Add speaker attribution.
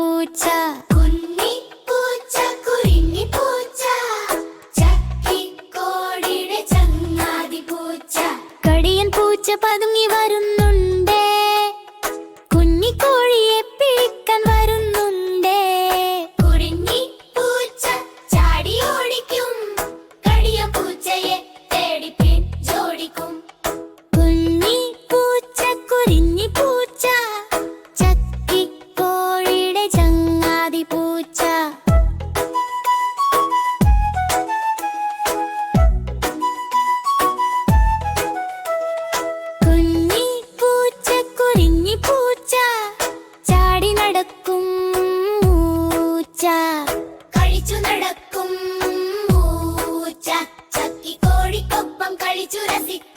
Speaker 1: പൂച്ച.
Speaker 2: കുഞ്ഞിപ്പൂച്ച കുരുങ്ങിപ്പൂച്ച, ചക്കിക്കോഴിയുടെ ചങ്ങാതി പൂച്ച.
Speaker 1: കടിയൻ പൂച്ച പതുങ്ങി വരുന്നുണ്ടേ, കുഞ്ഞിക്കോഴിയെ പിടിക്കാൻ വരുന്നുണ്ടേ.
Speaker 2: കുരുങ്ങിപ്പൂച്ച ചാടി ഓടിക്കും, കടിയ പൂച്ചയെ തേടി പിടിച്ചോടിക്കും.
Speaker 1: കുഞ്ഞിപ്പൂച്ച കുരുങ്ങിപ്പൂച്ച, ചക്കിക്കോഴിയുടെ ചങ്ങാതി പൂച്ച. കുഞ്ഞിപ്പൂച്ച കുരുങ്ങിപ്പൂച്ച, ചാടി നടക്കും പൂച്ച.
Speaker 2: കളിച്ചു നടക്കും പൂച്ച, ചക്കിക്കോഴിക്കൊപ്പം കളിച്ചു രസിക്കും.